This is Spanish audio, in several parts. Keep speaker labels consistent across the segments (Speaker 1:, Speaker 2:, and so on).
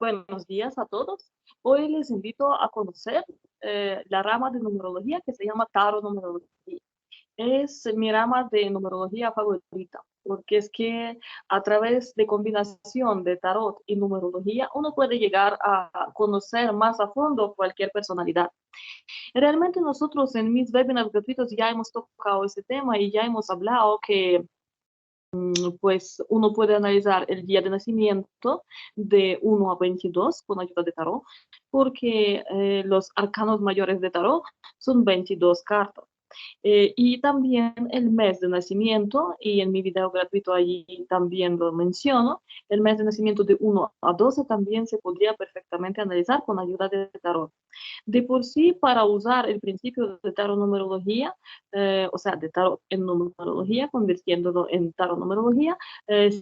Speaker 1: Buenos días a todos. Hoy les invito a conocer la rama de numerología que se llama taronumerología. Es mi rama de numerología favorita, porque es que a través de combinación de tarot y numerología uno puede llegar a conocer más a fondo cualquier personalidad. Realmente nosotros en mis webinars gratuitos ya hemos tocado ese tema y ya hemos hablado que pues uno puede analizar el día de nacimiento de 1 a 22 con ayuda de tarot, porque los arcanos mayores de tarot son 22 cartas. Y también el mes de nacimiento, y en mi video gratuito allí también lo menciono, el mes de nacimiento de 1 a 12 también se podría perfectamente analizar con ayuda de tarot. De por sí, para usar el principio de taronumerología, o sea, de tarot en numerología, convirtiéndolo en taronumerología,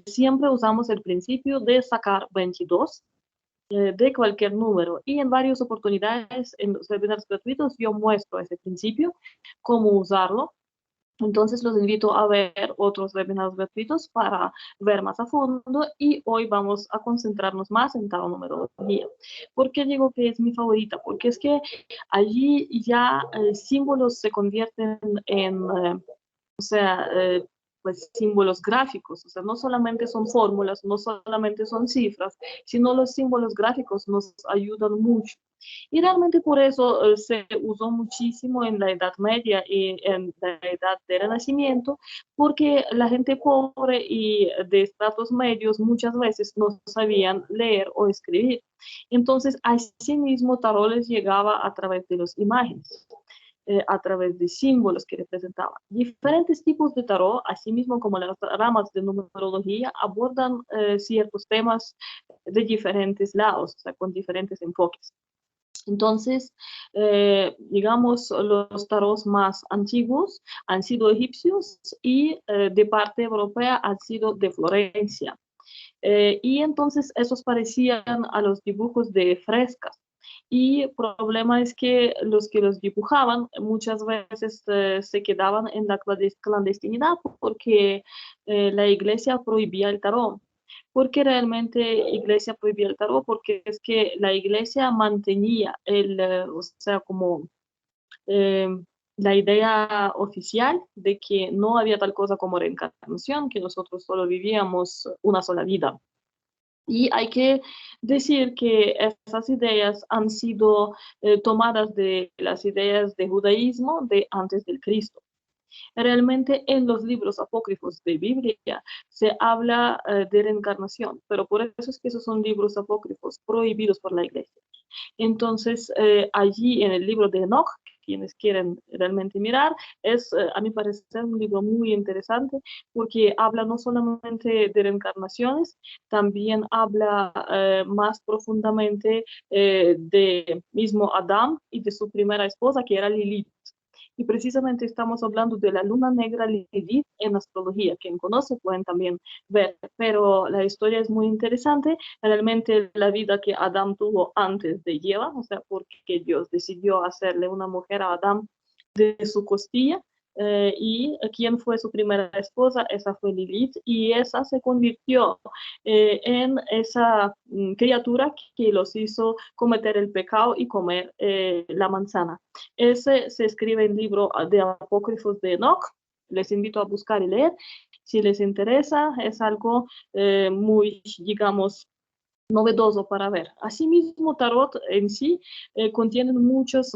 Speaker 1: siempre usamos el principio de sacar 22 de cualquier número. Y en varias oportunidades, en los webinars gratuitos, yo muestro ese principio, cómo usarlo. Entonces los invito a ver otros webinars gratuitos para ver más a fondo y hoy vamos a concentrarnos más en taronumerología. ¿Por qué digo que es mi favorita? Porque es que allí ya símbolos se convierten en, o sea, pues símbolos gráficos, o sea, no solamente son fórmulas, no solamente son cifras, sino los símbolos gráficos nos ayudan mucho. Y realmente por eso se usó muchísimo en la Edad Media y en la Edad del Renacimiento, porque la gente pobre y de estratos medios muchas veces no sabían leer o escribir. Entonces, así mismo Tarot les llegaba a través de las imágenes, a través de símbolos que representaban. Diferentes tipos de tarot, así mismo como las ramas de numerología, abordan ciertos temas de diferentes lados, o sea, con diferentes enfoques. Entonces, digamos, los tarots más antiguos han sido egipcios y de parte europea han sido de Florencia. Y entonces esos parecían a los dibujos de frescas. Y el problema es que los dibujaban muchas veces se quedaban en la clandestinidad porque la iglesia prohibía el tarot. Porque realmente iglesia prohibía el tarot, porque es que la iglesia mantenía o sea, como eh, la idea oficial de que no había tal cosa como reencarnación, que nosotros solo vivíamos una sola vida. Y hay que decir que esas ideas han sido tomadas de las ideas de judaísmo de antes del Cristo. Realmente en los libros apócrifos de Biblia se habla de reencarnación, pero por eso es que esos son libros apócrifos prohibidos por la iglesia. Entonces, allí en el libro de Enoch, quienes quieren realmente mirar, es, a mi parecer, un libro muy interesante porque habla no solamente de reencarnaciones, también habla más profundamente de mismo Adán y de su primera esposa, que era Lilith. Y precisamente estamos hablando de la luna negra Lilith en astrología. Quien conoce pueden también ver, pero la historia es muy interesante. Realmente la vida que Adán tuvo antes de Eva, o sea, porque Dios decidió hacerle una mujer a Adán de su costilla. Y quién fue su primera esposa, esa fue Lilith, y esa se convirtió en esa criatura que los hizo cometer el pecado y comer la manzana. Ese se escribe en el libro de apócrifos de Enoch. Les invito a buscar y leer. Si les interesa, es algo muy, digamos, novedoso para ver. Asimismo, Tarot en sí contiene muchos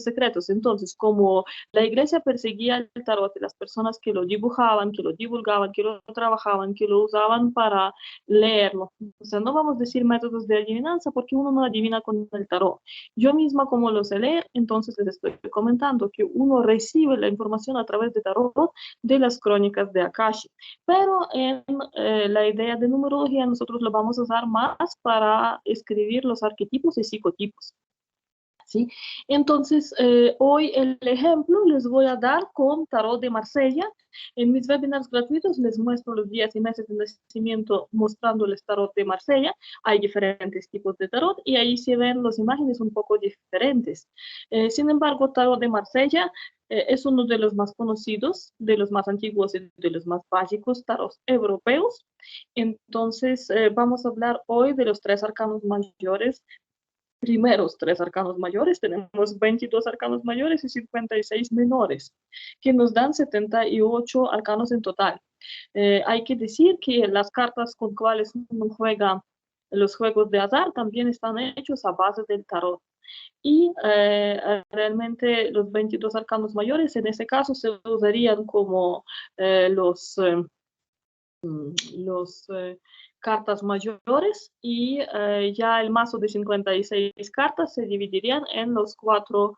Speaker 1: secretos. Entonces, como la iglesia perseguía el Tarot y las personas que lo dibujaban, que lo divulgaban, que lo trabajaban, que lo usaban para leerlo. O sea, no vamos a decir métodos de adivinanza porque uno no adivina con el Tarot. Yo misma, como lo sé leer, entonces les estoy comentando que uno recibe la información a través de Tarot de las crónicas de Akashi. Pero en la idea de numerología nosotros lo vamos a usar más para escribir los arquetipos y psicotipos. ¿sí? Entonces, hoy el ejemplo les voy a dar con Tarot de Marsella. En mis webinars gratuitos les muestro los días y meses de nacimiento mostrándoles Tarot de Marsella. Hay diferentes tipos de Tarot y ahí se ven las imágenes un poco diferentes. Sin embargo, Tarot de Marsella es uno de los más conocidos, de los más antiguos y de los más básicos tarots europeos. Entonces, vamos a hablar hoy de los tres arcanos mayores, primeros tres arcanos mayores. Tenemos 22 arcanos mayores y 56 menores, que nos dan 78 arcanos en total. Hay que decir que las cartas con cuales uno juega los juegos de azar también están hechos a base del tarot. Y realmente los 22 arcanos mayores en ese caso se usarían como los cartas mayores, y ya el mazo de 56 cartas se dividirían en los cuatro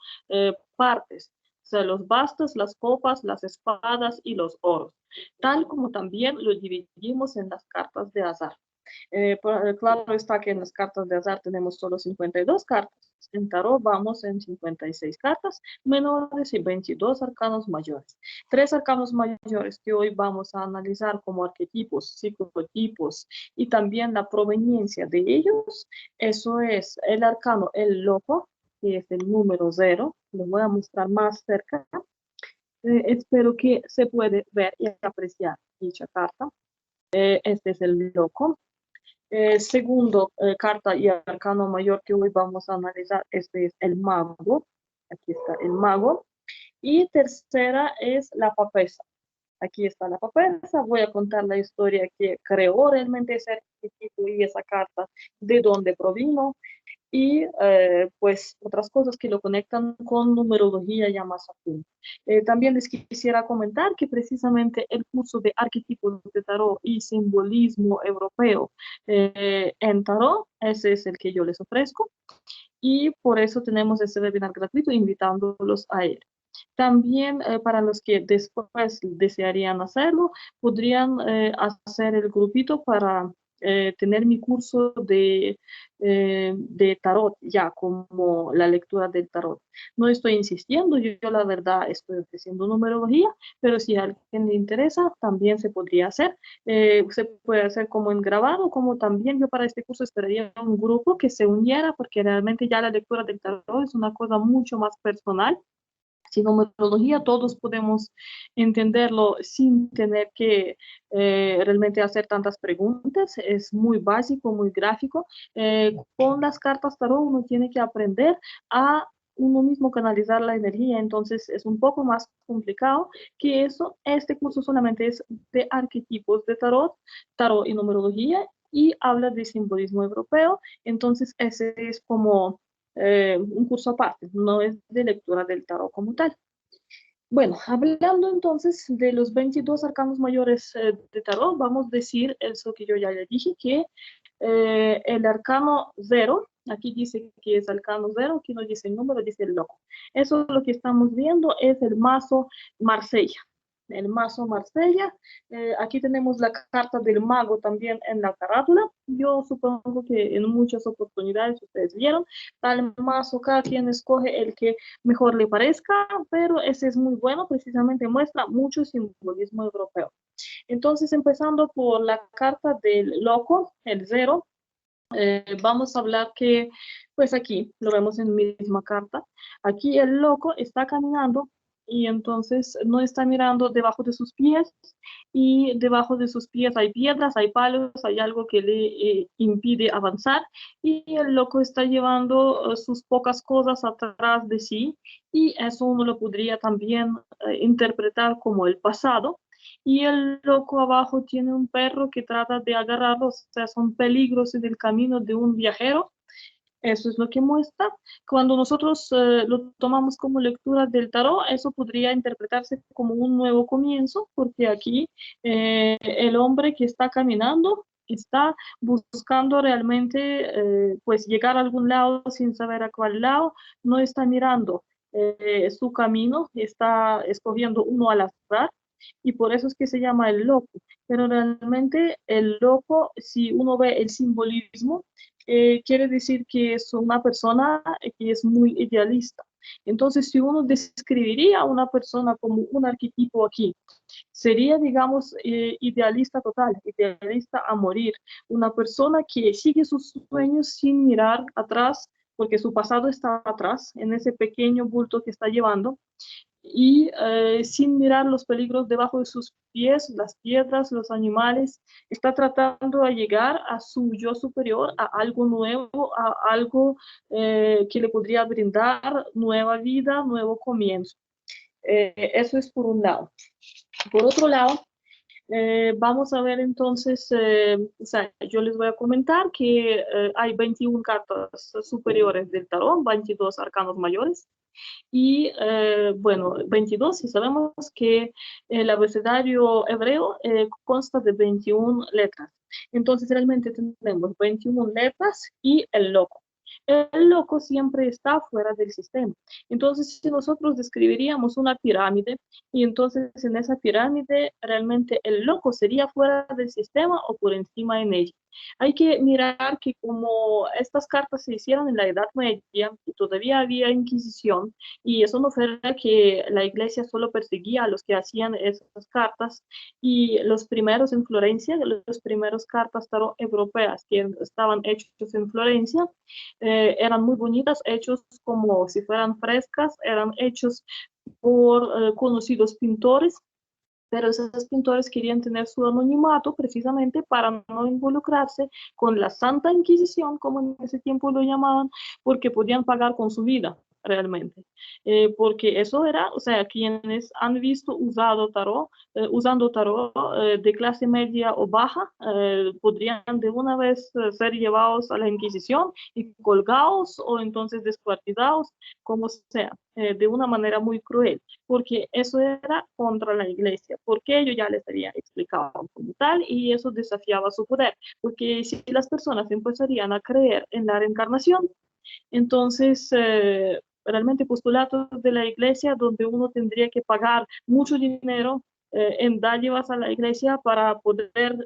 Speaker 1: partes, o sea, los bastos, las copas, las espadas y los oros, tal como también lo dividimos en las cartas de azar. Claro está que en las cartas de azar tenemos solo 52 cartas. En tarot vamos en 56 cartas menores y 22 arcanos mayores. Tres arcanos mayores que hoy vamos a analizar como arquetipos, psicotipos y también la proveniencia de ellos. Eso es el arcano El Loco, que es el número 0. Lo voy a mostrar más cerca. Espero que se puede ver y apreciar dicha carta. Este es el Loco. Segundo, carta y arcano mayor que hoy vamos a analizar, este es el mago. Aquí está el mago. Y tercera es la papesa. Aquí está la papesa. Voy a contar la historia que creó realmente ese arquetipo y esa carta, de dónde provino, y pues otras cosas que lo conectan con numerología ya más a fondo. También les quisiera comentar que precisamente el curso de arquetipos de tarot y simbolismo europeo en tarot, ese es el que yo les ofrezco, y por eso tenemos este webinar gratuito invitándolos a él. También para los que después desearían hacerlo, podrían hacer el grupito para tener mi curso de tarot, ya como la lectura del tarot. No estoy insistiendo, yo la verdad estoy ofreciendo numerología, pero si a alguien le interesa, también se podría hacer. Se puede hacer como en grabado, como también yo para este curso esperaría un grupo que se uniera, porque realmente ya la lectura del tarot es una cosa mucho más personal. Sin numerología todos podemos entenderlo sin tener que realmente hacer tantas preguntas. Es muy básico, muy gráfico. Con las cartas tarot uno tiene que aprender a uno mismo canalizar la energía, entonces es un poco más complicado que eso. Este curso solamente es de arquetipos de tarot, tarot y numerología, y habla de simbolismo europeo, entonces ese es como un curso aparte, no es de lectura del tarot como tal. Bueno, hablando entonces de los 22 arcanos mayores de tarot, vamos a decir eso que yo ya le dije, que el arcano 0, aquí dice que es arcano 0, aquí no dice el número, dice el loco. Eso lo que estamos viendo es el mazo Marsella. El mazo Marsella. Aquí tenemos la carta del mago también en la carátula. Yo supongo que en muchas oportunidades ustedes vieron. Tal mazo, cada quien escoge el que mejor le parezca, pero ese es muy bueno, precisamente muestra mucho simbolismo europeo. Entonces, empezando por la carta del loco, el 0, vamos a hablar que, pues aquí lo vemos en mi misma carta. Aquí el loco está caminando y entonces no está mirando debajo de sus pies, y debajo de sus pies hay piedras, hay palos, hay algo que le impide avanzar, y el loco está llevando sus pocas cosas atrás de sí, y eso uno lo podría también interpretar como el pasado. Y el loco abajo tiene un perro que trata de agarrarlo, o sea, son peligros en el camino de un viajero. Eso es lo que muestra. Cuando nosotros lo tomamos como lectura del tarot, eso podría interpretarse como un nuevo comienzo, porque aquí el hombre que está caminando está buscando realmente pues llegar a algún lado sin saber a cuál lado, no está mirando su camino, está escogiendo uno al azar, y por eso es que se llama el loco. Pero realmente el loco, si uno ve el simbolismo, quiere decir que es una persona que es muy idealista. Entonces, si uno describiría a una persona como un arquetipo aquí, sería, digamos, idealista total, idealista a morir, una persona que sigue sus sueños sin mirar atrás, porque su pasado está atrás, en ese pequeño bulto que está llevando, y sin mirar los peligros debajo de sus pies, las piedras, los animales, está tratando de llegar a su yo superior, a algo nuevo, a algo que le podría brindar nueva vida, nuevo comienzo. Eso es por un lado. Por otro lado, vamos a ver entonces, o sea, yo les voy a comentar que hay 21 cartas superiores del tarot, 22 arcanos mayores, y bueno, 22, y sabemos que el abecedario hebreo consta de 21 letras. Entonces realmente tenemos 21 letras y el loco. El loco siempre está fuera del sistema. Entonces, si nosotros describiríamos una pirámide y entonces en esa pirámide realmente el loco sería fuera del sistema o por encima en ella. Hay que mirar que como estas cartas se hicieron en la Edad Media y todavía había Inquisición, y eso no fue que la iglesia solo perseguía a los que hacían esas cartas, y los primeros en Florencia, los primeros cartas tarot europeas que estaban hechos en Florencia, eran muy bonitas, hechos como si fueran frescas, eran hechos por conocidos pintores, pero esos pintores querían tener su anonimato precisamente para no involucrarse con la Santa Inquisición, como en ese tiempo lo llamaban, porque podían pagar con su vida realmente. Porque eso era, o sea, quienes han visto usando tarot de clase media o baja, podrían de una vez ser llevados a la Inquisición y colgados o entonces descuartizados, como sea, de una manera muy cruel, porque eso era contra la iglesia, porque yo ya les había explicado como tal, y eso desafiaba su poder, porque si las personas empezarían a creer en la reencarnación, entonces realmente postulatos de la iglesia donde uno tendría que pagar mucho dinero en dádivas a la iglesia para poder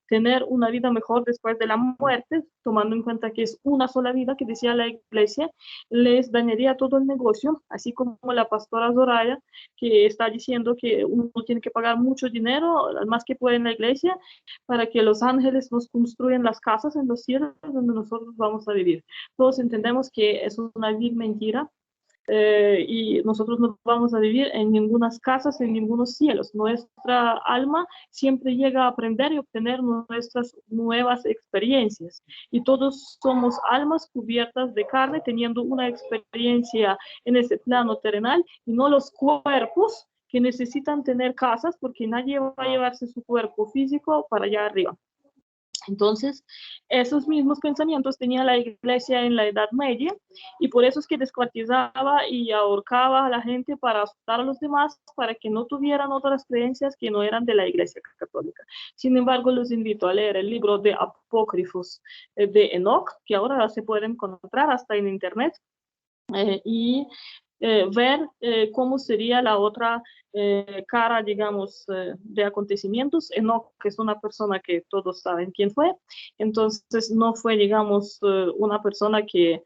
Speaker 1: tener una vida mejor después de la muerte, tomando en cuenta que es una sola vida que decía la iglesia, les dañaría todo el negocio, así como la pastora Zoraya, que está diciendo que uno tiene que pagar mucho dinero, más que puede en la iglesia, para que los ángeles nos construyan las casas en los cielos donde nosotros vamos a vivir. Todos entendemos que eso es una vil mentira, y nosotros no vamos a vivir en ninguna casas, en ningunos cielos. Nuestra alma siempre llega a aprender y obtener nuestras nuevas experiencias. Y todos somos almas cubiertas de carne, teniendo una experiencia en ese plano terrenal, y no los cuerpos que necesitan tener casas, porque nadie va a llevarse su cuerpo físico para allá arriba. Entonces, esos mismos pensamientos tenía la iglesia en la Edad Media, y por eso es que descuartizaba y ahorcaba a la gente para asustar a los demás, para que no tuvieran otras creencias que no eran de la iglesia católica. Sin embargo, los invito a leer el libro de Apócrifos de Enoch, que ahora se puede encontrar hasta en internet, y ver cómo sería la otra cara, digamos, de acontecimientos. Enoch, que es una persona que todos saben quién fue, entonces no fue, digamos, una persona que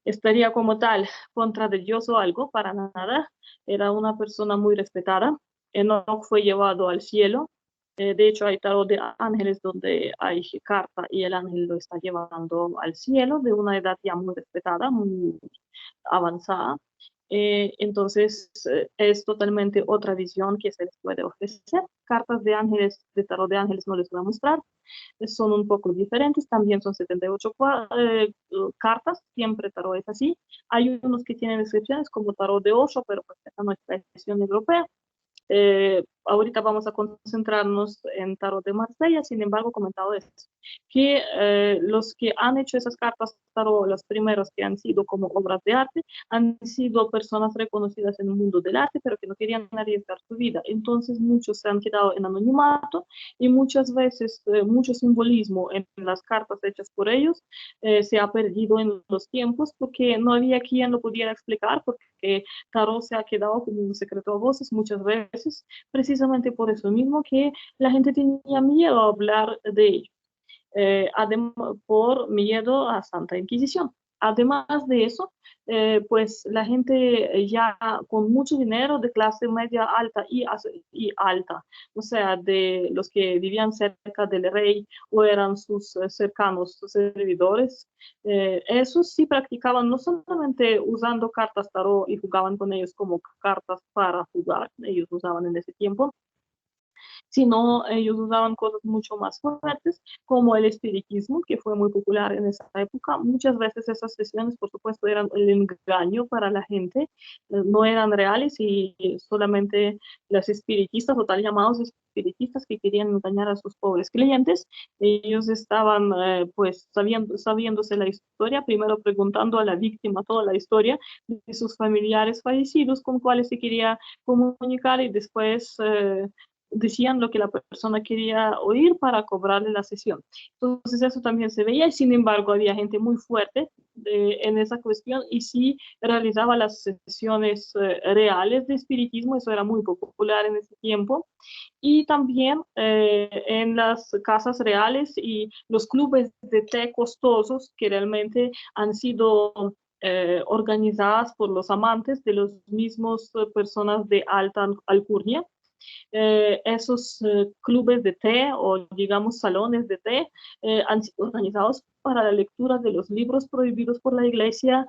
Speaker 1: estaría como tal contra de Dios o algo, para nada. Era una persona muy respetada. Enoch fue llevado al cielo. De hecho, hay tarot de ángeles donde hay carta y el ángel lo está llevando al cielo de una edad ya muy respetada, muy avanzada. Entonces, es totalmente otra visión que se les puede ofrecer. Cartas de ángeles, de tarot de ángeles no les voy a mostrar, son un poco diferentes, también son 78 cartas, siempre tarot es así. Hay unos que tienen excepciones como tarot de Osho, pero pues esta no es la excepción europea. Ahorita vamos a concentrarnos en tarot de Marsella. Sin embargo, comentado esto, que los que han hecho esas cartas tarot, los primeros que han sido como obras de arte, han sido personas reconocidas en el mundo del arte, pero que no querían arriesgar su vida. Entonces muchos se han quedado en anonimato, y muchas veces mucho simbolismo en las cartas hechas por ellos se ha perdido en los tiempos, porque no había quien lo pudiera explicar, porque tarot se ha quedado como un secreto a voces muchas veces, precisamente por eso mismo que la gente tenía miedo a hablar de ello. por miedo a Santa Inquisición. Además de eso, pues la gente ya con mucho dinero de clase media alta y alta, o sea, de los que vivían cerca del rey o eran sus cercanos sus servidores, esos sí practicaban no solamente usando cartas tarot y jugaban con ellos como cartas para jugar, ellos usaban en ese tiempo, sino ellos usaban cosas mucho más fuertes, como el espiritismo, que fue muy popular en esa época. Muchas veces esas sesiones, por supuesto, eran el engaño para la gente, no eran reales y solamente los espiritistas, o tal llamados espiritistas que querían engañar a sus pobres clientes, ellos estaban pues sabiéndose la historia, primero preguntando a la víctima toda la historia de sus familiares fallecidos con cuales se quería comunicar y después decían lo que la persona quería oír para cobrarle la sesión. Entonces eso también se veía y sin embargo había gente muy fuerte en esa cuestión y sí realizaba las sesiones reales de espiritismo, eso era muy popular en ese tiempo. Y también en las casas reales y los clubes de té costosos que realmente han sido organizadas por los amantes de los mismos personas de alta alcurnia. Esos clubes de té o digamos salones de té han sido organizados para la lectura de los libros prohibidos por la iglesia.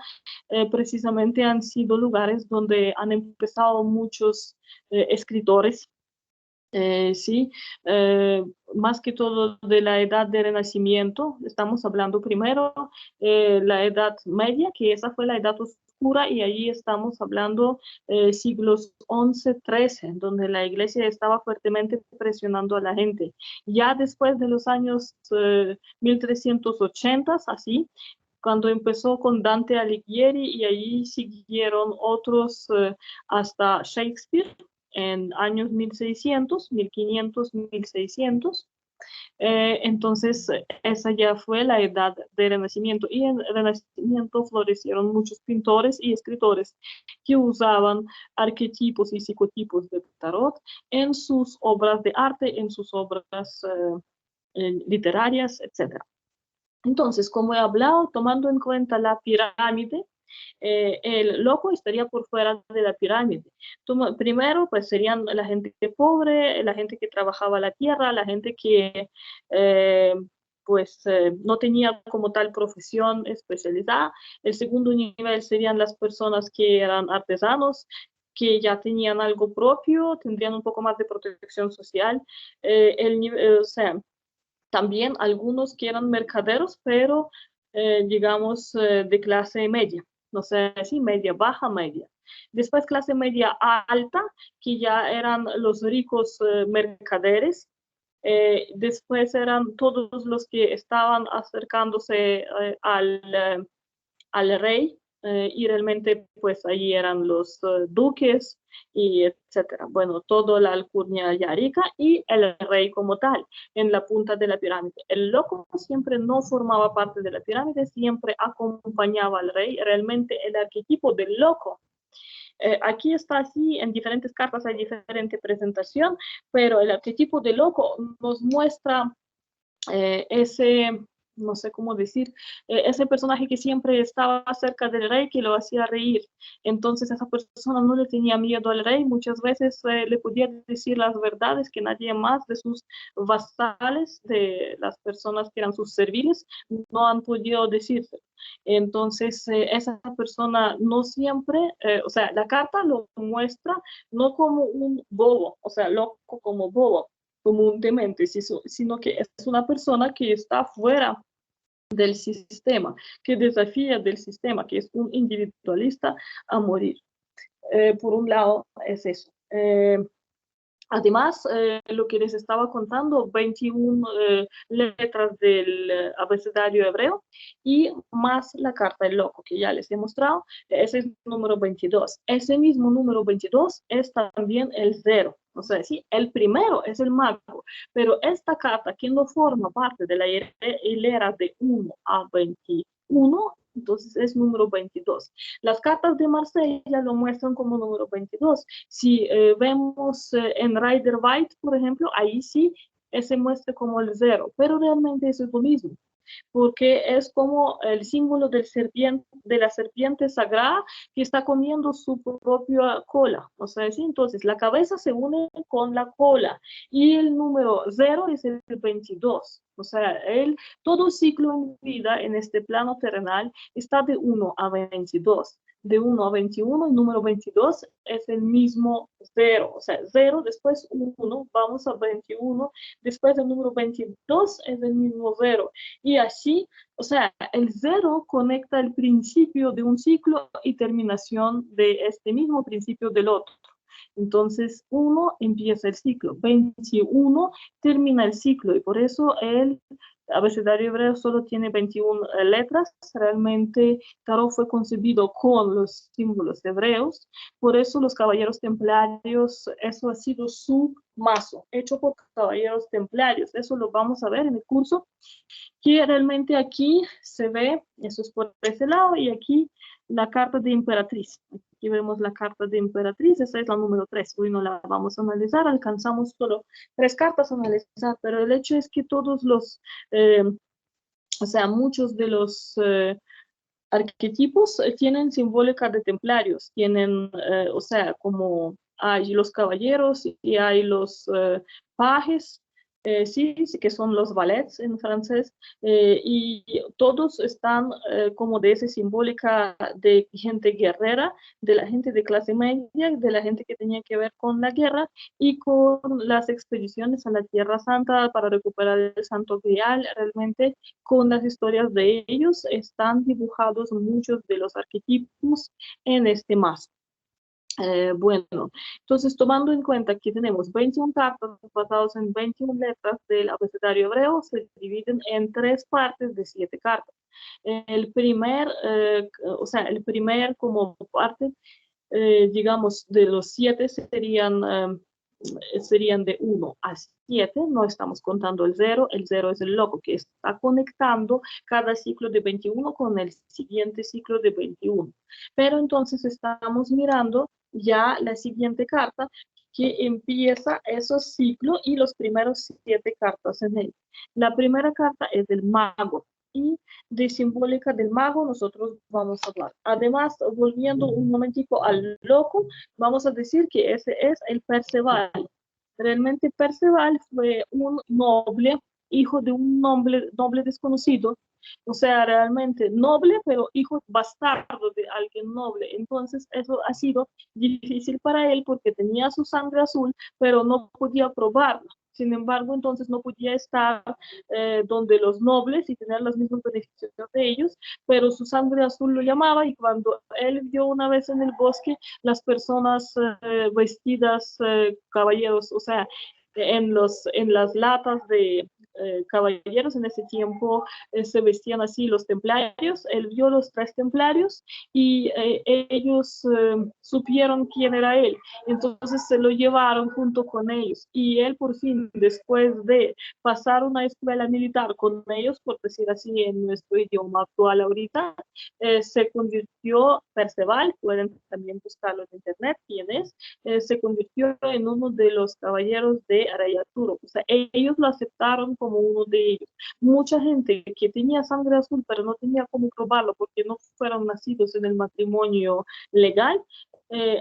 Speaker 1: Precisamente han sido lugares donde han empezado muchos escritores, sí, eh, más que todo de la edad del Renacimiento. Estamos hablando primero la Edad Media, que esa fue la edad oscura, y allí estamos hablando siglos 11, 13, donde la iglesia estaba fuertemente presionando a la gente. Ya después de los años 1380, así, cuando empezó con Dante Alighieri y ahí siguieron otros hasta Shakespeare en años 1600, 1500, 1600. Entonces, esa ya fue la edad del Renacimiento y en el Renacimiento florecieron muchos pintores y escritores que usaban arquetipos y psicotipos de tarot en sus obras de arte, en sus obras literarias, etc. Entonces, como he hablado, tomando en cuenta la pirámide, el loco estaría por fuera de la pirámide. Primero, pues serían la gente pobre, la gente que trabajaba la tierra, la gente que no tenía como tal profesión especializada. El segundo nivel serían las personas que eran artesanos, que ya tenían algo propio, tendrían un poco más de protección social. O sea, también algunos que eran mercaderos, pero digamos de clase media, no sé si media, baja, media. Después clase media alta, que ya eran los ricos mercaderes. Después eran todos los que estaban acercándose al rey y realmente pues ahí eran los duques y etcétera. Bueno, toda la alcurnia ya rica y el rey como tal en la punta de la pirámide. El loco siempre no formaba parte de la pirámide, siempre acompañaba al rey. Realmente el arquetipo del loco aquí está así, en diferentes cartas hay diferente presentación, pero el arquetipo del loco nos muestra ese, no sé cómo decir, ese personaje que siempre estaba cerca del rey, que lo hacía reír. Entonces esa persona no le tenía miedo al rey, muchas veces le podía decir las verdades que nadie más de sus vasales, de las personas que eran sus serviles, no han podido decirse. Entonces, esa persona no siempre, o sea, la carta lo muestra no como un bobo, o sea, loco como bobo, como un demente, sino que es una persona que está fuera del sistema, que desafía del sistema, que es un individualista a morir. Por un lado, es eso. Además, lo que les estaba contando, 21 letras del abecedario hebreo y más la carta del loco que ya les he mostrado, ese es el número 22. Ese mismo número 22 es también el cero. O sea, sí, el primero es el mago, pero esta carta que no forma parte de la hilera de 1 a 21, entonces es número 22. Las cartas de Marsella lo muestran como número 22. Si vemos en Rider White, por ejemplo, ahí sí se muestre como el 0, pero realmente eso es lo mismo, porque es como el símbolo de la serpiente sagrada que está comiendo su propia cola. O sea, ¿sí? Entonces la cabeza se une con la cola y el número 0 es el 22. O sea, todo ciclo en vida en este plano terrenal está de 1 a 22. De 1 a 21, el número 22 es el mismo 0. O sea, 0, después 1, vamos a 21, después el número 22 es el mismo 0. Y así, o sea, el 0 conecta el principio de un ciclo y terminación de este mismo principio del otro. Entonces, 1 empieza el ciclo, 21 termina el ciclo, y por eso el abecedario hebreo solo tiene 21 letras. Realmente Tarot fue concebido con los símbolos hebreos, por eso los caballeros templarios, eso ha sido su mazo, hecho por caballeros templarios. Eso lo vamos a ver en el curso, que realmente aquí se ve, eso es por ese lado, y aquí la carta de emperatriz. Aquí vemos la carta de emperatriz, esa es la número 3. Hoy no la vamos a analizar, alcanzamos solo 3 cartas a analizar, pero el hecho es que todos los, o sea, muchos de los arquetipos tienen simbólica de templarios, tienen, o sea, como hay los caballeros y hay los pajes, sí, sí, que son los valets en francés, y todos están como de esa simbólica de gente guerrera, de la gente de clase media, de la gente que tenía que ver con la guerra y con las expediciones a la Tierra Santa para recuperar el Santo Grial. Realmente con las historias de ellos están dibujados muchos de los arquetipos en este mazo. Bueno, entonces tomando en cuenta que tenemos 21 cartas basadas en 21 letras del abecedario hebreo, se dividen en 3 partes de 7 cartas. El primer, o sea, el primer como parte, digamos, de los 7 serían de 1 a 7, no estamos contando el 0 es el loco que está conectando cada ciclo de 21 con el siguiente ciclo de 21. Pero entonces estamos mirando ya la siguiente carta que empieza esos ciclos y los primeros 7 cartas en él. La primera carta es del mago, y de simbólica del mago nosotros vamos a hablar. Además, volviendo un momentico al loco, vamos a decir que ese es el Perceval. Realmente Perceval fue un noble, hijo de un noble desconocido, o sea, realmente noble, pero hijo bastardo de alguien noble. Entonces, eso ha sido difícil para él porque tenía su sangre azul, pero no podía probarla. Sin embargo, entonces no podía estar donde los nobles y tener los mismos beneficios de ellos, pero su sangre azul lo llamaba, y cuando él vio una vez en el bosque las personas vestidas, caballeros, o sea, en las latas de caballeros en ese tiempo se vestían así los templarios. Él vio los 3 templarios y ellos supieron quién era él. Entonces se lo llevaron junto con ellos, y él por fin, después de pasar una escuela militar con ellos, por decir así en nuestro idioma actual ahorita, se convirtió, Perceval, pueden también buscarlo en internet, quién es, se convirtió en uno de los caballeros de Arayaturo. O sea, ellos lo aceptaron como uno de ellos. Mucha gente que tenía sangre azul, pero no tenía cómo probarlo porque no fueron nacidos en el matrimonio legal,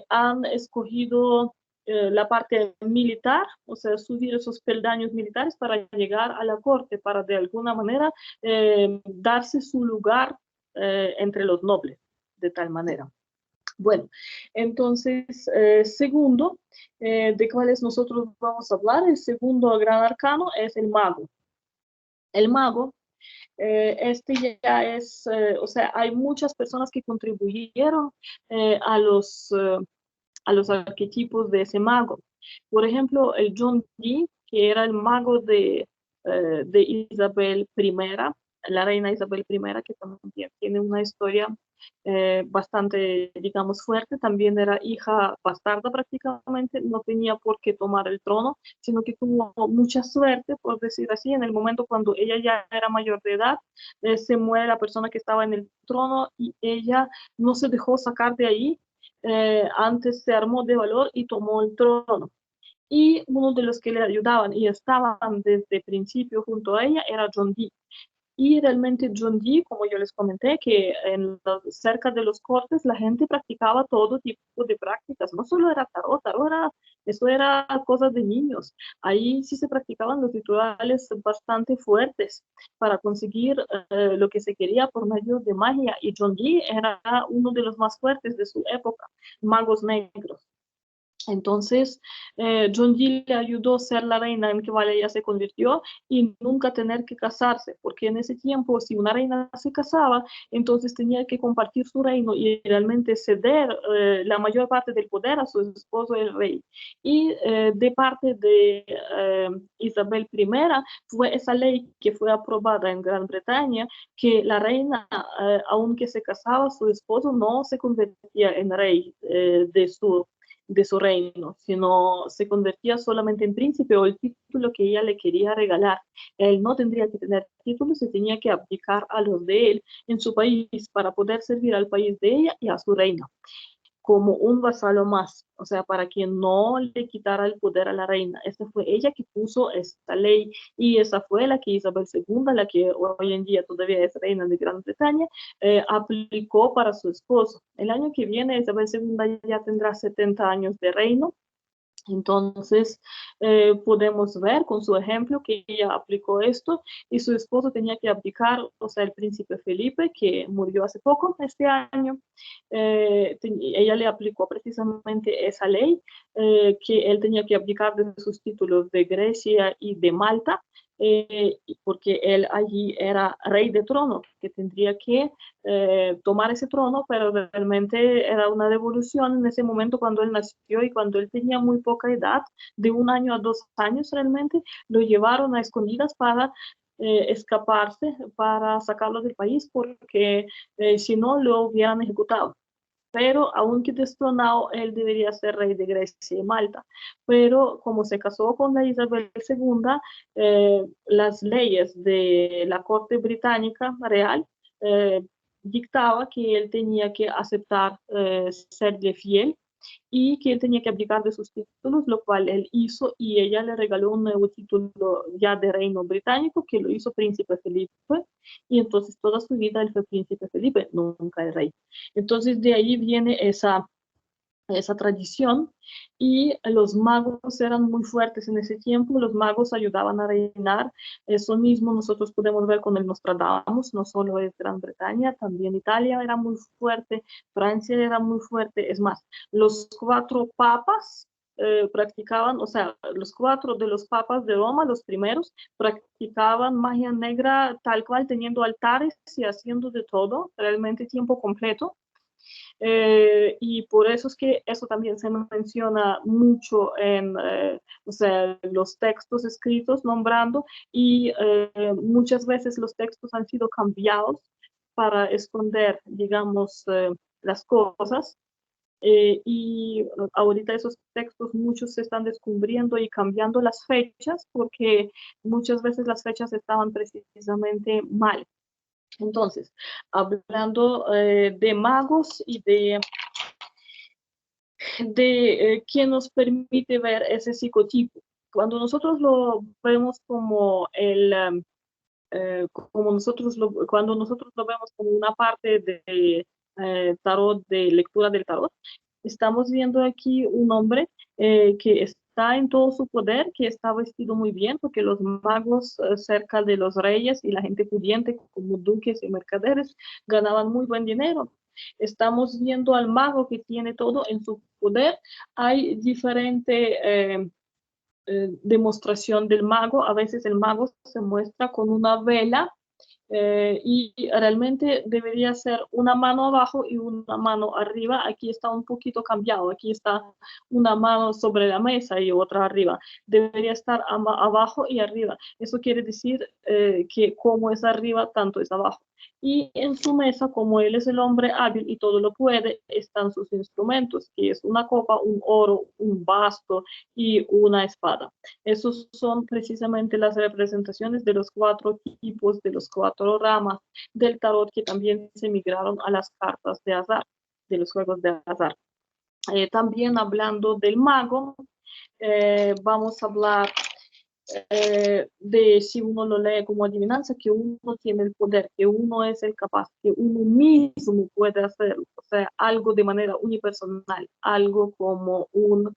Speaker 1: han escogido la parte militar, o sea, subir esos peldaños militares para llegar a la corte, para de alguna manera darse su lugar entre los nobles, de tal manera. Bueno, entonces, segundo, de cuáles nosotros vamos a hablar, el segundo gran arcano es el mago. El mago, este ya es, o sea, hay muchas personas que contribuyeron a los arquetipos de ese mago. Por ejemplo, el John Dee, que era el mago de Isabel I, la reina Isabel I, que también tiene una historia bastante, digamos, fuerte. También era hija bastarda prácticamente, no tenía por qué tomar el trono, sino que tuvo mucha suerte, por decir así, en el momento cuando ella ya era mayor de edad, se muere la persona que estaba en el trono y ella no se dejó sacar de ahí. Antes se armó de valor y tomó el trono. y uno de los que le ayudaban y estaban desde el principio junto a ella era John Dee. Y realmente John Dee, como yo les comenté, que cerca de los cortes la gente practicaba todo tipo de prácticas, no solo era tarot era, eso era cosas de niños. Ahí sí se practicaban los rituales bastante fuertes para conseguir lo que se quería por medio de magia. Y John Dee era uno de los más fuertes de su época, magos negros. Entonces, John Dee le ayudó a ser la reina en que Valeria se convirtió y nunca tener que casarse, porque en ese tiempo, si una reina se casaba, entonces tenía que compartir su reino y realmente ceder la mayor parte del poder a su esposo, el rey. Y de parte de Isabel I, fue esa ley que fue aprobada en Gran Bretaña, que la reina, aunque se casaba, su esposo no se convertía en rey de su reino, sino se convertía solamente en príncipe o el título que ella le quería regalar. Él no tendría que tener títulos, se tenía que abdicar a los de él en su país para poder servir al país de ella y a su reina como un vasalo más, o sea, para que no le quitara el poder a la reina. Esta fue ella que puso esta ley y esa fue la que Isabel II, la que hoy en día todavía es reina de Gran Bretaña, aplicó para su esposo. El año que viene Isabel II ya tendrá 70 años de reino. Entonces, podemos ver con su ejemplo que ella aplicó esto y su esposo tenía que abdicar, o sea, el príncipe Felipe, que murió hace poco, este año, ella le aplicó precisamente esa ley, que él tenía que abdicar de sus títulos de Grecia y de Malta, porque él allí era rey de trono, que tendría que tomar ese trono, pero realmente era una revolución en ese momento cuando él nació y cuando él tenía muy poca edad, de 1 año a 2 años realmente, lo llevaron a escondidas para escaparse, para sacarlo del país, porque si no lo hubieran ejecutado. Pero aunque destronado, él debería ser rey de Grecia y Malta. Pero como se casó con la Isabel II, las leyes de la corte británica real eh, dictaba que él tenía que aceptar serle fiel y que él tenía que abdicar de sus títulos, lo cual él hizo y ella le regaló un nuevo título ya de reino británico que lo hizo príncipe Felipe y entonces toda su vida él fue príncipe Felipe, nunca el rey. Entonces de ahí viene esa tradición y los magos eran muy fuertes en ese tiempo, los magos ayudaban a reinar, eso mismo nosotros podemos ver con el Nostradamus, no solo es Gran Bretaña, también Italia era muy fuerte, Francia era muy fuerte, es más, los 4 papas practicaban, o sea, los 4 de los papas de Roma, los primeros, practicaban magia negra tal cual, teniendo altares y haciendo de todo, realmente tiempo completo. Y por eso es que eso también se menciona mucho en o sea, los textos escritos nombrando y muchas veces los textos han sido cambiados para esconder, digamos, las cosas. Y ahorita esos textos muchos se están descubriendo y cambiando las fechas porque muchas veces las fechas estaban precisamente mal. Entonces, hablando de magos y de quien nos permite ver ese psicotipo. Cuando nosotros lo vemos como cuando nosotros lo vemos como una parte de tarot, de lectura del tarot, estamos viendo aquí un hombre que está en todo su poder, que está vestido muy bien, porque los magos cerca de los reyes y la gente pudiente, como duques y mercaderes, ganaban muy buen dinero. Estamos viendo al mago que tiene todo en su poder. Hay diferente demostración del mago. A veces el mago se muestra con una vela y realmente debería ser una mano abajo y una mano arriba. Aquí está un poquito cambiado. Aquí está una mano sobre la mesa y otra arriba. Debería estar abajo y arriba. Eso quiere decir que como es arriba, tanto es abajo. Y en su mesa, como él es el hombre hábil y todo lo puede, están sus instrumentos, que es una copa, un oro, un basto y una espada. Esos son precisamente las representaciones de los 4 tipos, de los 4 ramas del tarot que también se migraron a las cartas de azar, de los juegos de azar. También hablando del mago, vamos a hablar de si uno lo lee como adivinanza, que uno tiene el poder, que uno es el capaz, que uno mismo puede hacerlo, o sea, algo de manera unipersonal, algo como un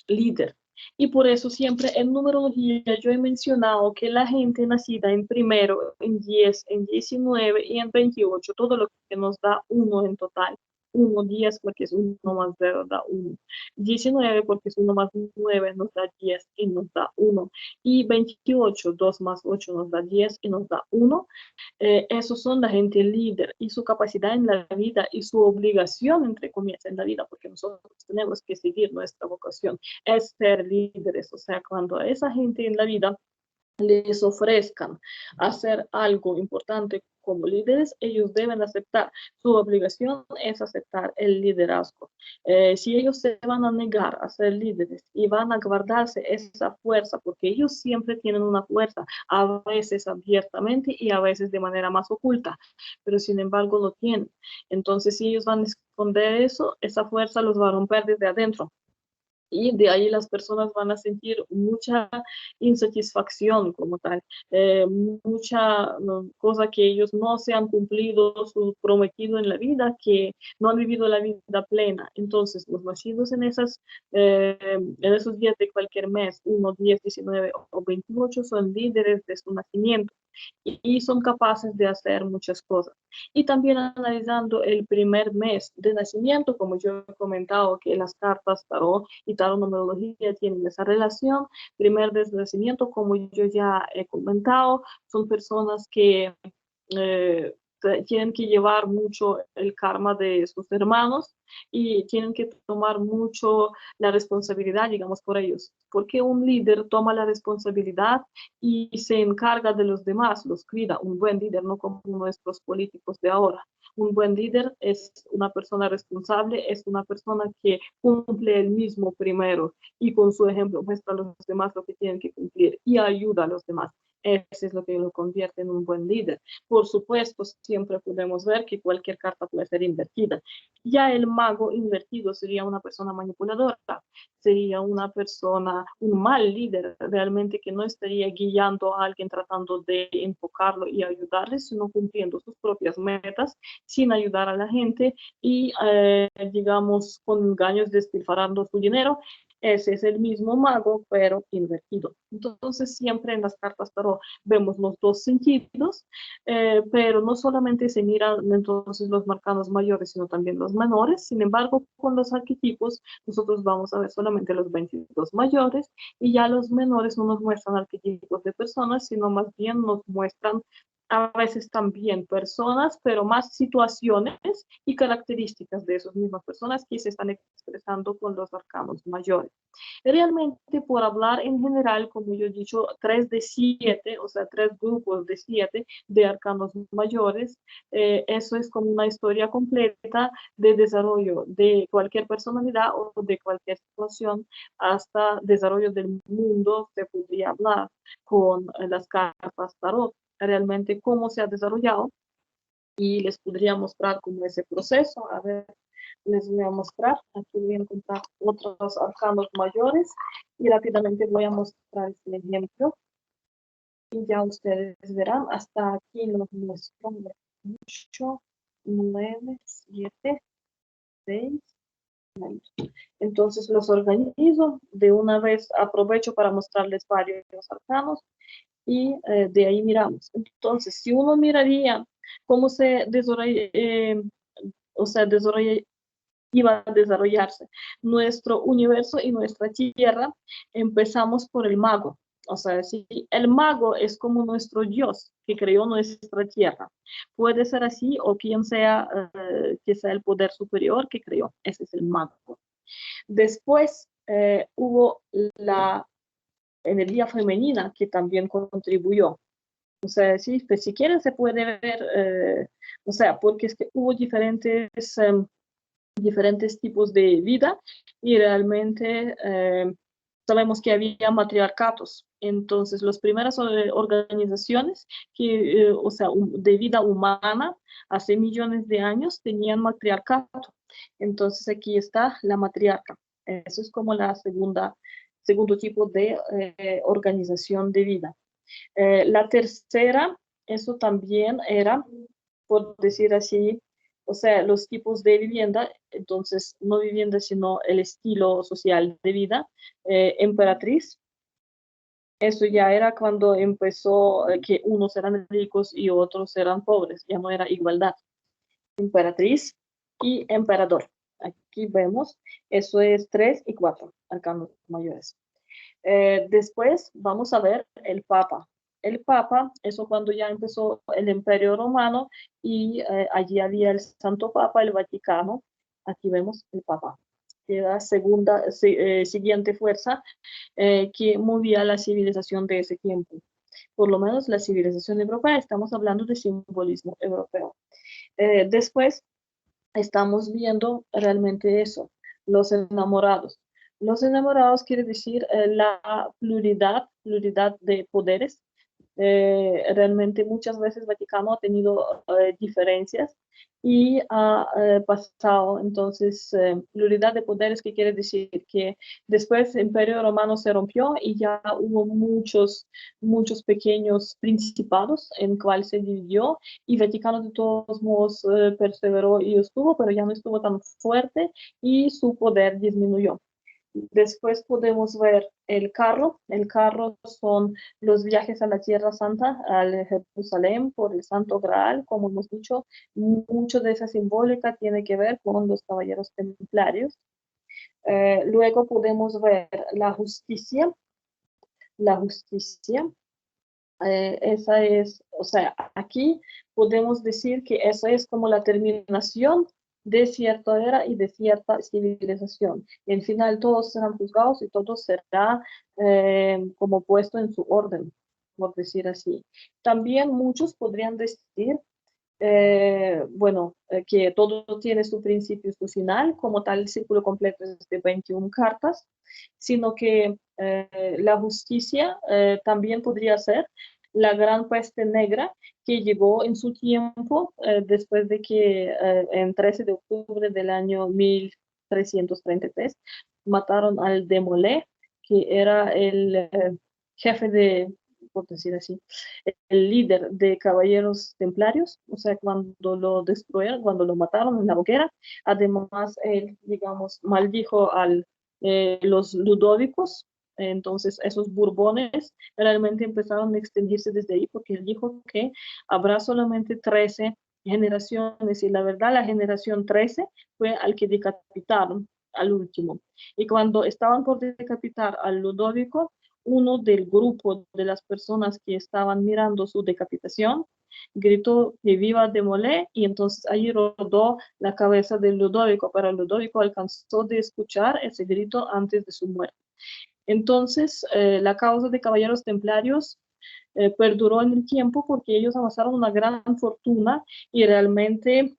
Speaker 1: líder. Y por eso siempre en numerología yo he mencionado que la gente nacida en primero, en 10, en 19 y en 28, todo lo que nos da uno en total. 1, 10 porque es 1 más 0 da 1. 19 porque es 1 más 9 nos da 10 y nos da 1. Y 28, 2 más 8 nos da 10 y nos da 1. Esos son la gente líder y su capacidad en la vida y su obligación, entre comillas, en la vida, porque nosotros tenemos que seguir nuestra vocación, es ser líderes. O sea, cuando a esa gente en la vida les ofrezcan hacer algo importante como líderes, ellos deben aceptar. Su obligación es aceptar el liderazgo. Si ellos se van a negar a ser líderes y van a guardarse esa fuerza, porque ellos siempre tienen una fuerza, a veces abiertamente y a veces de manera más oculta, pero sin embargo lo tienen. Entonces, si ellos van a esconder eso, esa fuerza los va a romper desde adentro y de ahí las personas van a sentir mucha insatisfacción como tal, mucha cosa que ellos no se han cumplido su prometido en la vida, que no han vivido la vida plena. Entonces, los nacidos en esos días de cualquier mes, 1, 10, 19 o 28, son líderes de su nacimiento y son capaces de hacer muchas cosas. Y también analizando el primer mes de nacimiento, como yo he comentado que las cartas tarot y tarot numerología tienen esa relación, primer mes de nacimiento, como yo ya he comentado, son personas que eh, tienen que llevar mucho el karma de sus hermanos y tienen que tomar mucho la responsabilidad, digamos, por ellos. Porque un líder toma la responsabilidad y se encarga de los demás, los cuida. Un buen líder, no como nuestros políticos de ahora. Un buen líder es una persona responsable, es una persona que cumple el mismo primero y con su ejemplo muestra a los demás lo que tienen que cumplir y ayuda a los demás. Eso es lo que lo convierte en un buen líder. Por supuesto, siempre podemos ver que cualquier carta puede ser invertida. Ya el mago invertido sería una persona manipuladora, sería una persona, un mal líder, realmente que no estaría guiando a alguien tratando de enfocarlo y ayudarle, sino cumpliendo sus propias metas sin ayudar a la gente y, digamos, con engaños despilfarrando su dinero. Ese es el mismo mago, pero invertido. Entonces, siempre en las cartas tarot vemos los dos sentidos, pero no solamente se miran entonces los marcados mayores, sino también los menores. Sin embargo, con los arquetipos, nosotros vamos a ver solamente los 22 mayores y ya los menores no nos muestran arquetipos de personas, sino más bien nos muestran a veces también personas, pero más situaciones y características de esas mismas personas que se están expresando con los arcanos mayores. Realmente, por hablar en general, como yo he dicho, 3 de 7, o sea, 3 grupos de 7 de arcanos mayores, eso es como una historia completa de desarrollo de cualquier personalidad o de cualquier situación hasta desarrollo del mundo, se podría hablar con las cartas tarot, realmente cómo se ha desarrollado y les podría mostrar como ese proceso. A ver, les voy a mostrar, aquí voy a encontrar otros arcanos mayores y rápidamente voy a mostrar este ejemplo y ya ustedes verán, hasta aquí los muestro, 8, 9, 7, 6, 9. Entonces los organizo, de una vez aprovecho para mostrarles varios arcanos y de ahí miramos. Entonces, si uno miraría cómo se desarrolla, o sea, iba a desarrollarse nuestro universo y nuestra tierra, empezamos por el mago. O sea, si el mago es como nuestro Dios que creó nuestra tierra, puede ser así o quien sea, que sea el poder superior que creó, ese es el mago. Después hubo la energía femenina que también contribuyó. O sea, sí, pues si quieren se puede ver, o sea, porque es que hubo diferentes tipos de vida y realmente sabemos que había matriarcatos. Entonces, las primeras organizaciones que, o sea, de vida humana hace millones de años tenían matriarcato. Entonces, aquí está la matriarca. Eso es como la segundo tipo de organización de vida. La tercera, eso también era, por decir así, o sea, los tipos de vivienda, entonces no vivienda, sino el estilo social de vida, emperatriz. Eso ya era cuando empezó que unos eran ricos y otros eran pobres, ya no era igualdad. Emperatriz y emperador. Aquí vemos, eso es 3 y 4 arcanos mayores. Después vamos a ver el Papa. El Papa, eso cuando ya empezó el Imperio Romano y allí había el Santo Papa, el Vaticano. Aquí vemos el Papa, que era siguiente fuerza que movía la civilización de ese tiempo. Por lo menos la civilización europea, estamos hablando de simbolismo europeo. Después estamos viendo realmente eso, los enamorados. Los enamorados quiere decir la pluralidad de poderes. Realmente muchas veces Vaticano ha tenido diferencias y ha pasado entonces pluralidad de poderes, que quiere decir que después el Imperio Romano se rompió y ya hubo muchos pequeños principados en cual se dividió, y Vaticano de todos modos perseveró y estuvo, pero ya no estuvo tan fuerte y su poder disminuyó. Después podemos ver el carro. El carro son los viajes a la Tierra Santa, al Jerusalén, por el Santo Graal, como hemos dicho. Mucho de esa simbólica tiene que ver con los caballeros templarios. Luego podemos ver la justicia. La justicia, esa es, o sea, aquí podemos decir que esa es como la terminación de cierta era y de cierta civilización. Y al final todos serán juzgados y todo será como puesto en su orden, por decir así. También muchos podrían decir, bueno, que todo tiene su principio y su final, como tal el círculo completo es de 21 cartas, sino que la justicia también podría ser la gran peste negra que llegó en su tiempo, después de que en 13 de octubre del año 1333 mataron al Demolé, que era el jefe de, por decir así, el líder de caballeros templarios, o sea, cuando lo destruyeron, cuando lo mataron en la hoguera. Además, él, digamos, maldijo a los ludovicos. Entonces, esos burbones realmente empezaron a extinguirse desde ahí, porque él dijo que habrá solamente 13 generaciones, y la verdad, la generación 13 fue al que decapitaron al último. Y cuando estaban por decapitar al Ludovico, uno del grupo de las personas que estaban mirando su decapitación gritó que viva Demolé, y entonces ahí rodó la cabeza de Ludovico, pero Ludovico alcanzó de escuchar ese grito antes de su muerte. Entonces, la causa de caballeros templarios perduró en el tiempo porque ellos amasaron una gran fortuna y realmente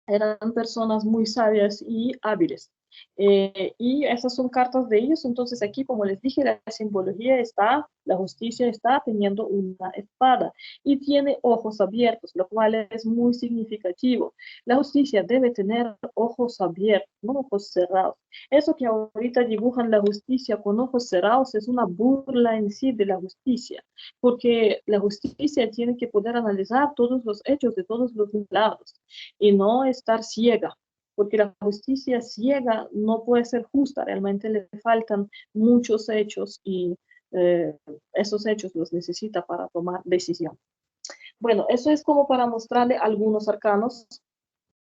Speaker 1: eran personas muy sabias y hábiles. Y esas son cartas de ellos. Entonces aquí, como les dije, la simbología está, la justicia está teniendo una espada y tiene ojos abiertos, lo cual es muy significativo. La justicia debe tener ojos abiertos, no ojos cerrados. Eso que ahorita dibujan la justicia con ojos cerrados es una burla en sí de la justicia, porque la justicia tiene que poder analizar todos los hechos de todos los lados y no estar ciega, porque la justicia ciega no puede ser justa, realmente le faltan muchos hechos y eh, esos hechos los necesita para tomar decisión. Bueno, eso es como para mostrarle algunos arcanos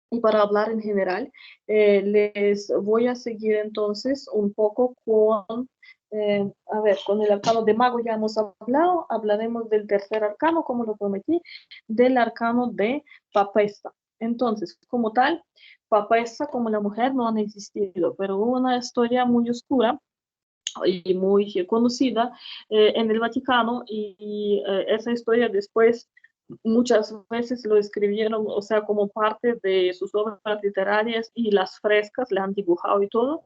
Speaker 1: y para hablar en general. Les voy a seguir entonces un poco con, a ver, con el arcano de mago ya hemos hablado, hablaremos del tercer arcano, como lo prometí, del arcano de papesta. Entonces, como tal, papesta como la mujer no han existido, pero hubo una historia muy oscura y muy conocida en el Vaticano, y esa historia después muchas veces lo escribieron, o sea, como parte de sus obras literarias, y las frescas le han dibujado y todo.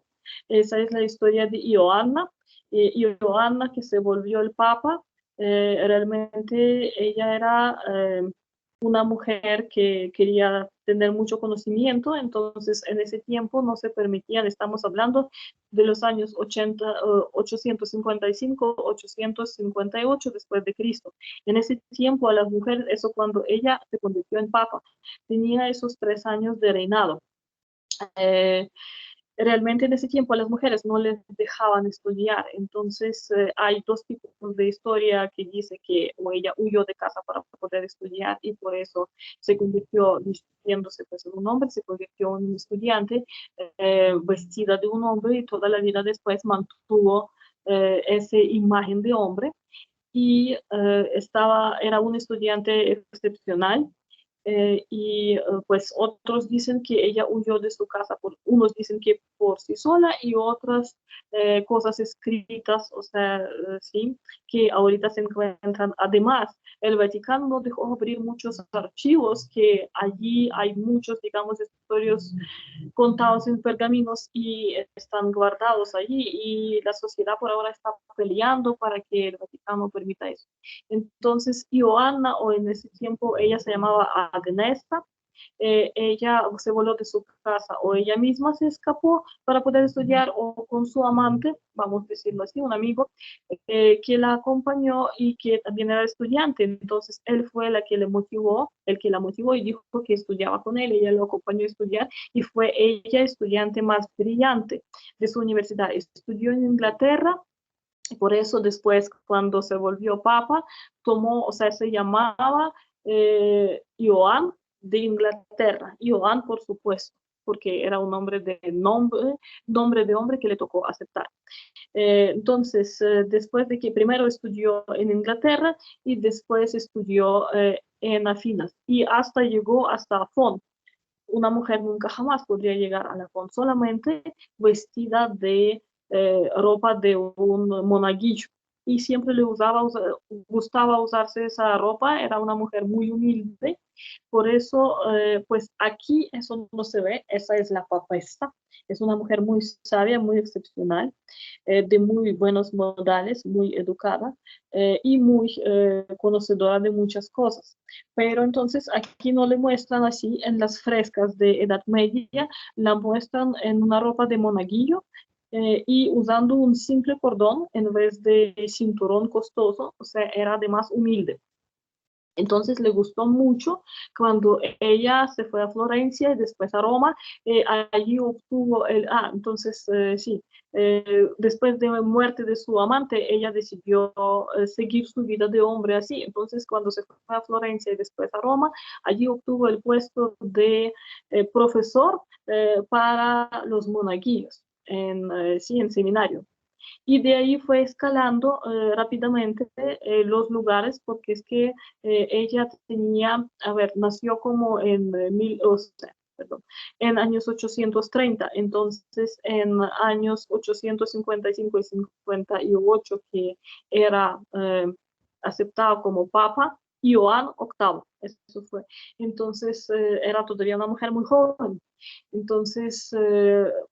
Speaker 1: Esa es la historia de Ioanna, Ioanna que se volvió el Papa. Realmente ella era una mujer que quería tener mucho conocimiento, entonces en ese tiempo no se permitían, estamos hablando de los años 80, 855, 858 después de Cristo. En ese tiempo a las mujeres, eso cuando ella se convirtió en papa, tenía esos 3 años de reinado. Eh, Realmente en ese tiempo a las mujeres no les dejaban estudiar, entonces hay dos tipos de historia que dice que o ella huyó de casa para poder estudiar y por eso se convirtió, vistiéndose pues en un hombre, se convirtió en un estudiante vestida de un hombre y toda la vida después mantuvo esa imagen de hombre y era un estudiante excepcional pues otros dicen que ella huyó de su casa, unos dicen que por sí sola y otras cosas escritas, o sea, sí, que ahorita se encuentran. Además, el Vaticano dejó abrir muchos archivos que allí hay muchos, digamos, historias contados en pergaminos y están guardados allí y la sociedad por ahora está peleando para que el Vaticano permita eso. Entonces, Ioanna, o en ese tiempo ella se llamaba Agnesta, ella se voló de su casa o ella misma se escapó para poder estudiar o con su amante, vamos a decirlo así, un amigo que la acompañó y que también era estudiante. Entonces él fue el que la motivó y dijo que estudiaba con él, ella lo acompañó a estudiar y fue ella estudiante más brillante de su universidad. Estudió en Inglaterra. Y por eso después, cuando se volvió papa, tomó, o sea, se llamaba Ioan de Inglaterra. Ioan, por supuesto, porque era un nombre de hombre que le tocó aceptar. Entonces, después de que primero estudió en Inglaterra y después estudió en Afinas y hasta llegó hasta Afón. Una mujer nunca jamás podría llegar a la Afón, solamente vestida de ropa de un monaguillo. Y siempre gustaba usarse esa ropa, era una mujer muy humilde. Por eso, pues aquí eso no se ve, esa es la papa esta. Es una mujer muy sabia, muy excepcional, de muy buenos modales, muy educada y muy conocedora de muchas cosas. Pero entonces aquí no le muestran así en las frescas de Edad Media, la muestran en una ropa de monaguillo y usando un simple cordón en vez de cinturón costoso, o sea, era además humilde. Entonces le gustó mucho cuando ella se fue a Florencia y después a Roma. Allí obtuvo entonces sí, después de la muerte de su amante, ella decidió seguir su vida de hombre así. Entonces cuando se fue a Florencia y después a Roma, allí obtuvo el puesto de profesor para los monaguillos sí, en seminario. Y de ahí fue escalando rápidamente los lugares, porque es que ella tenía, a ver, nació como o sea, perdón, en años 830, entonces en años 855 y 58, que era aceptado como papa, Ioan VIII, eso fue. Entonces era todavía una mujer muy joven. Entonces,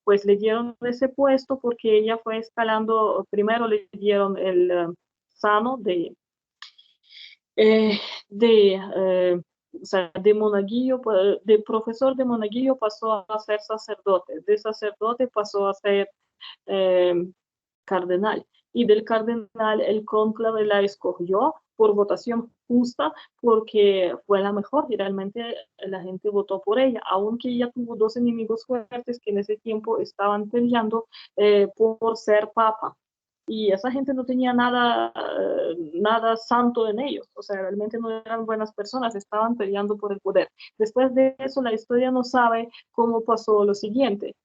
Speaker 1: pues le dieron ese puesto porque ella fue escalando, primero le dieron el sano eh, de, eh, o sea, de monaguillo, de profesor de monaguillo pasó a ser sacerdote, de sacerdote pasó a ser eh, cardenal. Y del cardenal el cónclave la escogió por votación justa porque fue la mejor y realmente la gente votó por ella, aunque ella tuvo dos enemigos fuertes que en ese tiempo estaban peleando por ser papa. Y esa gente no tenía nada santo en ellos, o sea, realmente no eran buenas personas, estaban peleando por el poder. Después de eso, la historia no sabe cómo pasó lo siguiente.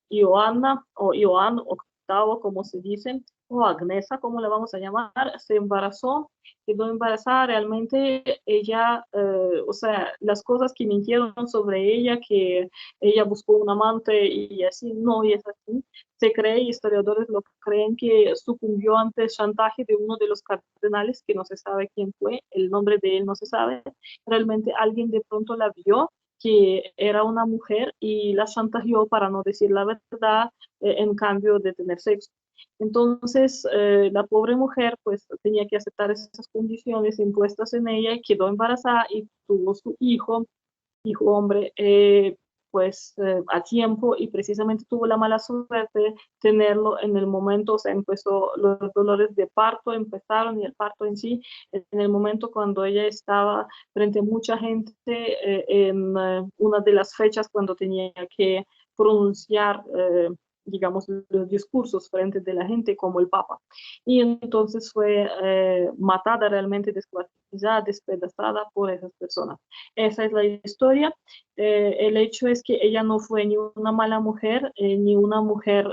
Speaker 1: Ioanna o Ioan octavo, como se dice, o Agnesa, como le vamos a llamar, se embarazó, quedó embarazada. Realmente ella, o sea, las cosas que mintieron sobre ella, que ella buscó un amante y así, no, y es así. Se cree, historiadores lo creen, que sucumbió ante el chantaje de uno de los cardenales, que no se sabe quién fue, el nombre de él no se sabe. Realmente alguien de pronto la vio que era una mujer y la chantajeó para no decir la verdad en cambio de tener sexo. Entonces, la pobre mujer pues tenía que aceptar esas condiciones impuestas en ella y quedó embarazada y tuvo su hijo hombre, a tiempo y precisamente tuvo la mala suerte de tenerlo en el momento, o sea, empezó los dolores de parto, empezaron y el parto en sí, en el momento cuando ella estaba frente a mucha gente, en una de las fechas cuando tenía que pronunciar, digamos, los discursos frente de la gente como el Papa. Y entonces fue matada realmente, descuartizada, despedazada por esas personas. Esa es la historia. El hecho es que ella no fue ni una mala mujer, ni una mujer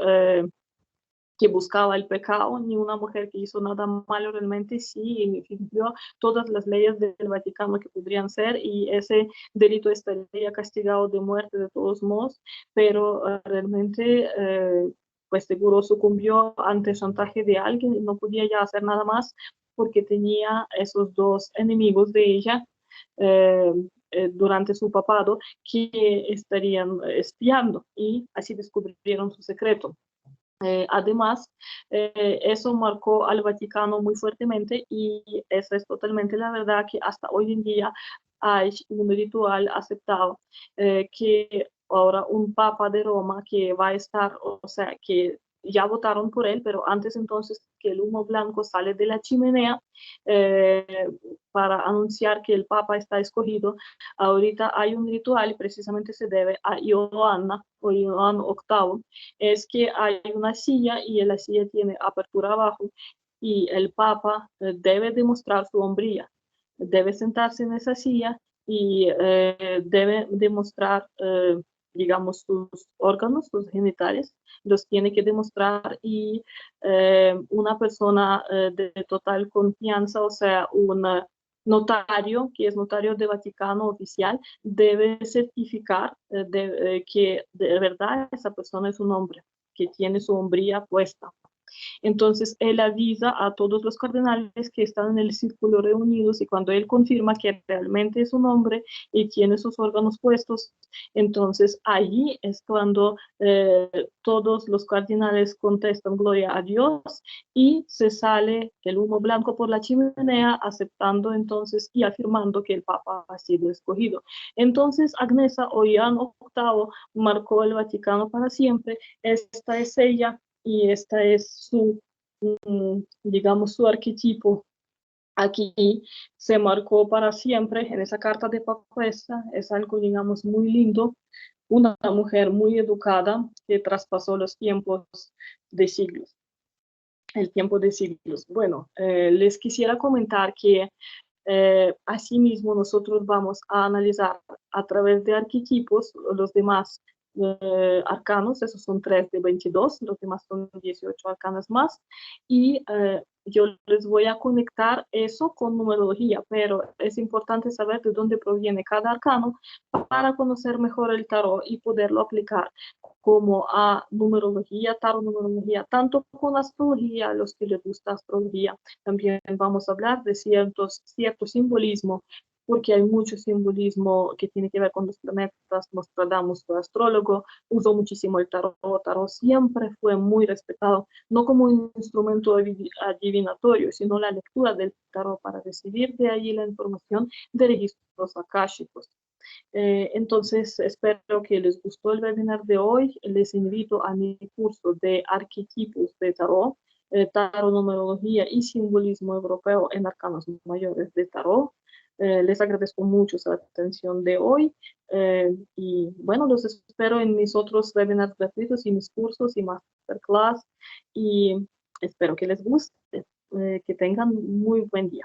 Speaker 1: que buscaba el pecado, ni una mujer que hizo nada malo realmente, sí, infringió todas las leyes del Vaticano que podrían ser y ese delito estaría castigado de muerte de todos modos, pero realmente pues seguro sucumbió ante el chantaje de alguien y no podía ya hacer nada más porque tenía esos dos enemigos de ella. eh, durante su papado que estarían espiando y así descubrieron su secreto. Además, eso marcó al Vaticano muy fuertemente y esa es totalmente la verdad que hasta hoy en día hay un ritual aceptado que ahora un papa de Roma que va a estar, o sea, que ya votaron por él, pero antes entonces que el humo blanco sale de la chimenea eh, para anunciar que el papa está escogido. Ahorita hay un ritual y precisamente se debe a Johanna o Johan VIII, es que hay una silla y la silla tiene apertura abajo y el Papa debe demostrar su hombría, debe sentarse en esa silla y debe demostrar, digamos, sus órganos, sus genitales, los tiene que demostrar y una persona de total confianza, o sea, un notario, que es notario de Vaticano oficial, debe certificar que de verdad esa persona es un hombre, que tiene su hombría puesta. Entonces, él avisa a todos los cardenales que están en el círculo reunidos y cuando él confirma que realmente es un hombre y tiene sus órganos puestos, entonces allí es cuando todos los cardenales contestan gloria a Dios y se sale el humo blanco por la chimenea, aceptando entonces y afirmando que el Papa ha sido escogido. Entonces, Agnesa o Jan VIII marcó el Vaticano para siempre. Esta es ella y esta es su, digamos, su arquetipo. Aquí se marcó para siempre en esa carta de papesa, es algo, digamos, muy lindo, una mujer muy educada que traspasó los tiempos de siglos, el tiempo de siglos. Bueno, les quisiera comentar que asimismo, nosotros vamos a analizar a través de arquetipos los demás arcanos, esos son 3 de 22, los demás son 18 arcanos más, y yo les voy a conectar eso con numerología, pero es importante saber de dónde proviene cada arcano para conocer mejor el tarot y poderlo aplicar como a numerología, tarot numerología, tanto con astrología, a los que les gusta astrología. También vamos a hablar de cierto simbolismo, porque hay mucho simbolismo que tiene que ver con los planetas. Nostradamus fue astrólogo, usó muchísimo el tarot. Tarot siempre fue muy respetado, no como un instrumento adivinatorio, sino la lectura del tarot para recibir de allí la información de registros akáshicos. Entonces, espero que les gustó el webinar de hoy. Les invito a mi curso de arquetipos de tarot, tarot, numerología y simbolismo europeo en arcanos mayores de tarot. Les agradezco mucho su atención de hoy y bueno, los espero en mis otros webinars gratuitos y mis cursos y masterclass y espero que les guste, que tengan muy buen día.